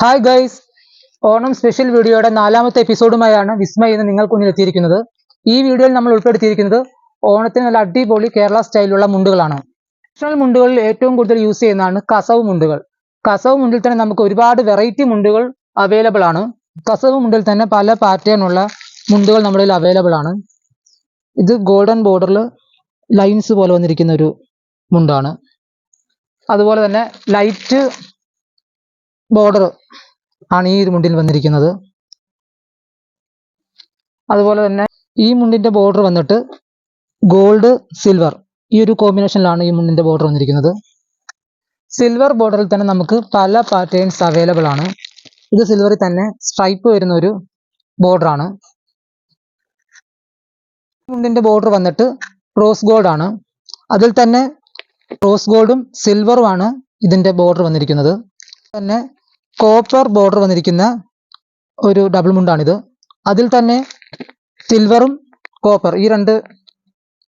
Hi guys, Onam special വീഡിയോയുടെ 4ാമത്തെ എപ്പിസോഡുമായാണ് വിസ്മയ ഇന്ന് നിങ്ങൾക്ക് മുന്നിൽ എത്തിയിരിക്കുന്നത്. ഈ വീഡിയോയിൽ നമ്മൾ ഉൾപ്പെടുത്തിയിരിക്കുന്നത് ഓണത്തിന് നല്ല അടിപൊളി കേരള സ്റ്റൈലിലുള്ള മുണ്ടുകളാണ്. ട്രഡീഷണൽ മുണ്ടുകളിൽ ഏറ്റവും കൂടുതൽ യൂസ് ചെയ്യുന്നതാണ് കസവ് മുണ്ടുകൾ. കസവ് മുണ്ടിൽ തന്നെ നമുക്ക് ഒരുപാട് വെറൈറ്റി മുണ്ടുകൾ അവൈലബിൾ ആണ്. കസവ് മുണ്ടിൽ തന്നെ പല പാറ്റേണുള്ള മുണ്ടുകൾ നമ്മുടെ കയ്യിൽ അവൈലബിൾ ആണ്. ഇത് ഗോൾഡൻ ബോർഡറിൽ ലൈൻസ് പോലെ വന്നിരിക്കുന്ന ഒരു മുണ്ടാണ്. അതുപോലെ തന്നെ ലൈറ്റ് ബോർഡർ ആണ് ഈ ഒരു മുണ്ടിൽ വന്നിരിക്കുന്നത്. അതുപോലെ തന്നെ ഈ മുണ്ടിന്റെ ബോർഡർ വന്നിട്ട് ഗോൾഡ് സിൽവർ, ഈ ഒരു കോമ്പിനേഷനിലാണ് ഈ മുണ്ടിന്റെ ബോർഡർ വന്നിരിക്കുന്നത്. സിൽവർ ബോർഡറിൽ തന്നെ നമുക്ക് പല പാറ്റേൺസ് അവൈലബിൾ ആണ്. ഇത് സിൽവറിൽ തന്നെ സ്ട്രൈപ്പ് വരുന്ന ഒരു ബോർഡർ ആണ്. മുണ്ടിന്റെ ബോർഡർ വന്നിട്ട് റോസ് ഗോൾഡ് ആണ്. അതിൽ തന്നെ റോസ് ഗോൾഡും സിൽവറും ആണ് ഇതിന്റെ ബോർഡർ വന്നിരിക്കുന്നത്. തന്നെ കോപ്പർ ബോർഡർ വന്നിരിക്കുന്ന ഒരു ഡബിൾ മുണ്ടാണിത്. അതിൽ തന്നെ സിൽവറും കോപ്പർ, ഈ രണ്ട്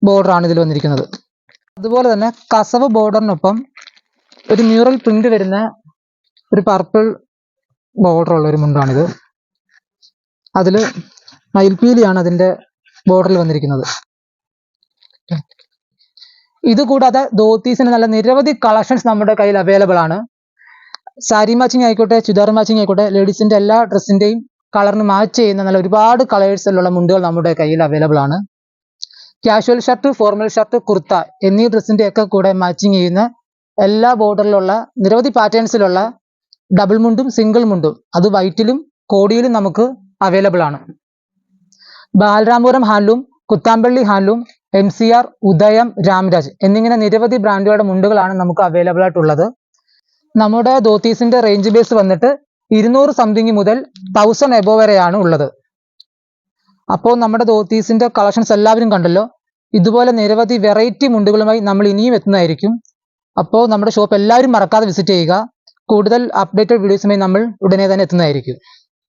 ബോർഡറാണ് ഇതിൽ വന്നിരിക്കുന്നത്. അതുപോലെ തന്നെ കസവ് ബോർഡറിനൊപ്പം ഒരു മ്യൂറൽ പ്രിന്റ് വരുന്ന ഒരു പർപ്പിൾ ബോർഡർ ഉള്ള ഒരു മുണ്ടാണിത്. അതിൽ മയിൽപീലിയാണ് അതിന്റെ ബോർഡറിൽ വന്നിരിക്കുന്നത്. ഇതുകൂടാതെ ധോത്തീസിന് നല്ല നിരവധി കളക്ഷൻസ് നമ്മുടെ കയ്യിൽ അവൈലബിൾ ആണ്. സാരി മാച്ചിങ് ആയിക്കോട്ടെ, ചുരിദാർ മാച്ചിങ് ആയിക്കോട്ടെ, ലേഡീസിന്റെ എല്ലാ ഡ്രസ്സിന്റെയും കളറിന് മാച്ച് ചെയ്യുന്ന നല്ല ഒരുപാട് കളേഴ്സിലുള്ള മുണ്ടുകൾ നമ്മുടെ കയ്യിൽ അവൈലബിൾ ആണ്. Casual shirt, formal shirt, kurta എന്നീ ഡ്രസ്സിന്റെ ഒക്കെ കൂടെ മാച്ചിങ് ചെയ്യുന്ന എല്ലാ ബോർഡറിലുള്ള നിരവധി പാറ്റേൺസിലുള്ള ഡബിൾ മുണ്ടും സിംഗിൾ മുണ്ടും അത് വൈറ്റിലും കോടിയിലും നമുക്ക് അവൈലബിൾ ആണ്. Balaramapuram handloom, Kuthampully handloom, MCR, ഉദയം, രാംരാജ് എന്നിങ്ങനെ നിരവധി ബ്രാൻഡുകളുടെ മുണ്ടുകളാണ് നമുക്ക് അവൈലബിൾ ആയിട്ടുള്ളത്. നമ്മുടെ ധോത്തീസിന്റെ റേഞ്ച് ബേസ് വന്നിട്ട് 200 സംതിങ് മുതൽ 1000 എബോ വരെയാണ് ഉള്ളത്. അപ്പോൾ നമ്മുടെ ധോത്തീസിന്റെ കളക്ഷൻസ് എല്ലാവരും കണ്ടല്ലോ. ഇതുപോലെ നിരവധി വെറൈറ്റി മുണ്ടുകളുമായി നമ്മൾ ഇനിയും എത്തുന്നതായിരിക്കും. അപ്പോൾ നമ്മുടെ ഷോപ്പ് എല്ലാവരും മറക്കാതെ വിസിറ്റ് ചെയ്യുക. കൂടുതൽ അപ്ഡേറ്റഡ് വീഡിയോസുമായി നമ്മൾ ഉടനെ തന്നെ എത്തുന്നതായിരിക്കും.